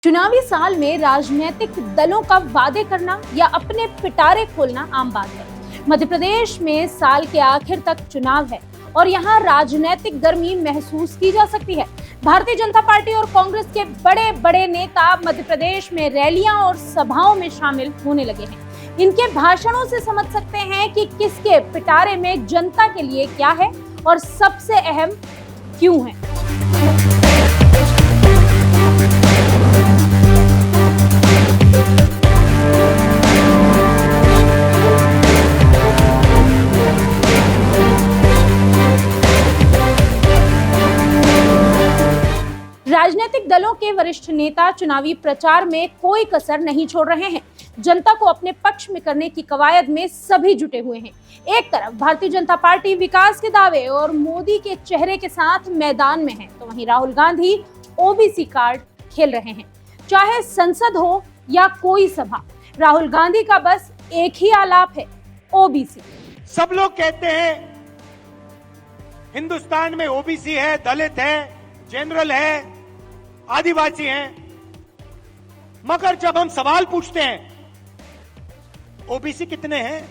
चुनावी साल में राजनीतिक दलों का वादे करना या अपने पिटारे खोलना आम बात है। मध्य प्रदेश में साल के आखिर तक चुनाव है और यहाँ राजनीतिक गर्मी महसूस की जा सकती है। भारतीय जनता पार्टी और कांग्रेस के बड़े बड़े नेता मध्य प्रदेश में रैलियां और सभाओं में शामिल होने लगे हैं। इनके भाषणों से समझ सकते हैं कि किसके पिटारे में जनता के लिए क्या है और सबसे अहम क्यों है। राजनीतिक दलों के वरिष्ठ नेता चुनावी प्रचार में कोई कसर नहीं छोड़ रहे हैं। जनता को अपने पक्ष में करने की कवायद में सभी जुटे हुए हैं। एक तरफ भारतीय जनता पार्टी विकास के दावे और मोदी के चेहरे के साथ मैदान में है, तो वहीं राहुल गांधी ओबीसी कार्ड खेल रहे हैं। चाहे संसद हो या कोई सभा, राहुल गांधी का बस एक ही आलाप है, ओबीसी। सब लोग कहते हैं हिंदुस्तान में ओबीसी है, दलित है, जनरल है, आदिवासी हैं, मगर जब हम सवाल पूछते हैं ओबीसी कितने हैं,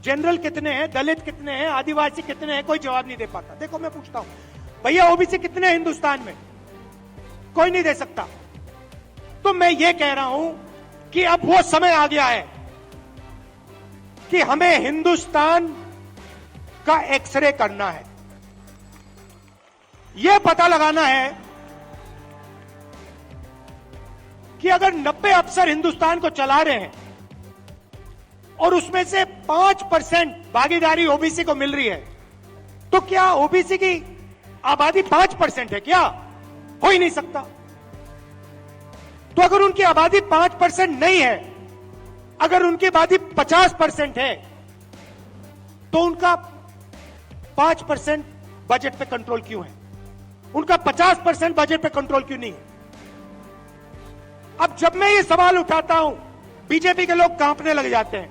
जनरल कितने हैं, दलित कितने हैं, आदिवासी कितने हैं, कोई जवाब नहीं दे पाता। देखो मैं पूछता हूं भैया ओबीसी कितने हैं हिंदुस्तान में, कोई नहीं दे सकता। तो मैं ये कह रहा हूं कि अब वो समय आ गया है कि हमें हिंदुस्तान का एक्सरे करना है। यह पता लगाना है कि अगर 90 अफसर हिंदुस्तान को चला रहे हैं और उसमें से 5% भागीदारी ओबीसी को मिल रही है, तो क्या ओबीसी की आबादी 5% है? क्या हो ही नहीं सकता। तो अगर उनकी आबादी 5% नहीं है, अगर उनकी आबादी 50% है, तो उनका 5% बजट पे कंट्रोल क्यों है? उनका 50% बजट पे कंट्रोल क्यों नहीं है? अब जब मैं ये सवाल उठाता हूं, बीजेपी के लोग कांपने लग जाते हैं,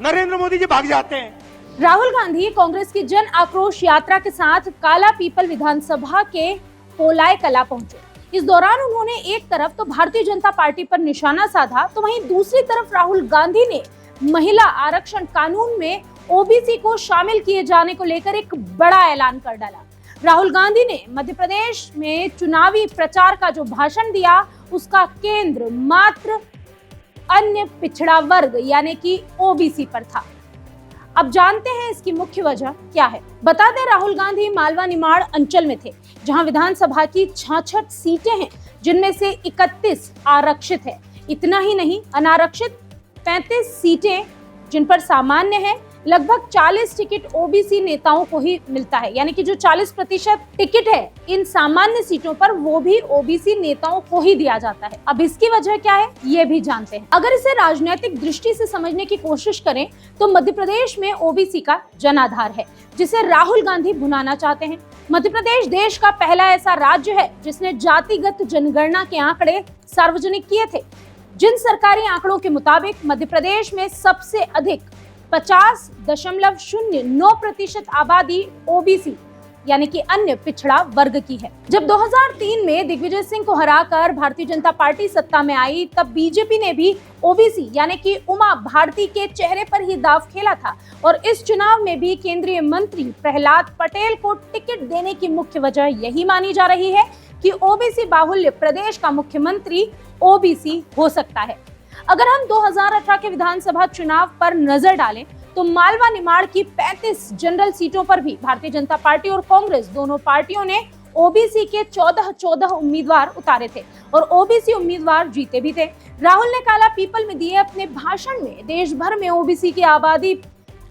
नरेंद्र मोदी जी भाग जाते हैं। राहुल गांधी कांग्रेस की जन आक्रोश यात्रा के साथ काला पीपल विधानसभा के पोलाय कला पहुंचे। इस दौरान उन्होंने एक तरफ तो भारतीय जनता पार्टी पर निशाना साधा, तो वहीं दूसरी तरफ राहुल गांधी ने महिला आरक्षण कानून में ओबीसी को शामिल किए जाने को लेकर एक बड़ा ऐलान कर डाला। राहुल गांधी ने मध्य प्रदेश में चुनावी प्रचार का जो भाषण दिया, उसका केंद्र मात्र अन्य पिछड़ा वर्ग यानी कि ओबीसी पर था। अब जानते हैं इसकी मुख्य वजह क्या है। बता दें, राहुल गांधी मालवा निमाड़ अंचल में थे, जहां विधानसभा की 66 सीटें हैं, जिनमें से 31 आरक्षित है। इतना ही नहीं, अनारक्षित 35 सीटें जिन पर सामान्य है। लगभग 40 टिकट ओबीसी नेताओं को ही मिलता है, यानी कि जो 40% टिकट है इन सामान्य सीटों पर, वो भी ओबीसी नेताओं को ही दिया जाता है। अब इसकी वजह क्या है, ये भी जानते हैं। अगर इसे राजनीतिक दृष्टि से समझने की कोशिश करें तो मध्य प्रदेश में ओबीसी का जनाधार है, जिसे राहुल गांधी भुनाना चाहते हैं। मध्य प्रदेश देश का पहला ऐसा राज्य है जिसने जातिगत जनगणना के आंकड़े सार्वजनिक किए थे। जिन सरकारी आंकड़ों के मुताबिक मध्य प्रदेश में सबसे अधिक 50.09% आबादी ओबीसी यानी कि अन्य पिछड़ा वर्ग की है। जब 2003 में दिग्विजय सिंह को हराकर भारतीय जनता पार्टी सत्ता में आई, तब बीजेपी ने भी ओबीसी यानी कि उमा भारती के चेहरे पर ही दांव खेला था और इस चुनाव में भी केंद्रीय मंत्री प्रहलाद पटेल को टिकट देने की मुख्य वजह यही मानी जा रही है कि ओबीसी बाहुल्य प्रदेश का मुख्यमंत्री ओबीसी हो सकता है। अगर हम 2018 के विधानसभा चुनाव पर नजर डालें तो मालवा निमाड़ की 35 जनरल सीटों पर भी भारतीय जनता पार्टी और कांग्रेस दोनों पार्टियों ने ओबीसी के 14 उम्मीदवार उतारे थे और ओबीसी उम्मीदवार जीते भी थे। राहुल ने काला पीपल में दिए अपने भाषण में देश भर में ओबीसी की आबादी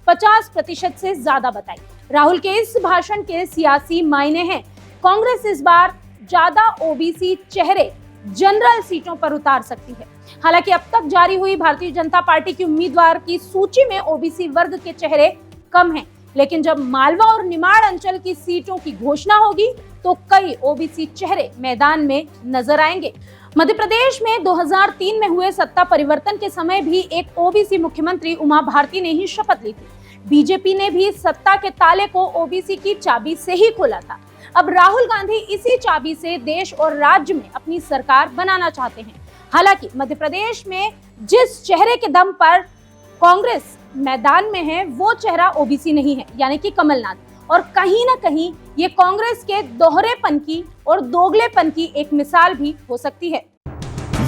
50% से ज्यादा बताई। राहुल के इस भाषण के सियासी मायने हैं। कांग्रेस इस बार ज्यादा ओबीसी चेहरे जनरल सीटों पर उतार सकती है। हालांकि अब तक जारी हुई भारतीय जनता पार्टी की उम्मीदवार की सूची में ओबीसी वर्ग के चेहरे कम हैं, लेकिन जब मालवा और निमाड़ अंचल की सीटों की घोषणा होगी तो कई ओबीसी चेहरे मैदान में नजर आएंगे। मध्य प्रदेश में 2003 में हुए सत्ता परिवर्तन के समय भी एक ओबीसी मुख्यमंत्री उमा भारती ने ही शपथ ली थी। बीजेपी ने भी सत्ता के ताले को ओबीसी की चाबी से ही खोला था। अब राहुल गांधी इसी चाबी से देश और राज्य में अपनी सरकार बनाना चाहते हैं। हालांकि मध्य प्रदेश में जिस चेहरे के दम पर कांग्रेस मैदान में है वो चेहरा ओबीसी नहीं है, यानी कि कमलनाथ। और कहीं ना कहीं ये कांग्रेस के दोहरेपन की और दोगलेपन की एक मिसाल भी हो सकती है।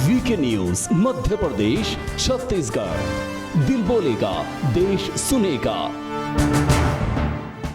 वीके न्यूज मध्य प्रदेश छत्तीसगढ़, दिल बोलेगा देश सुनेगा।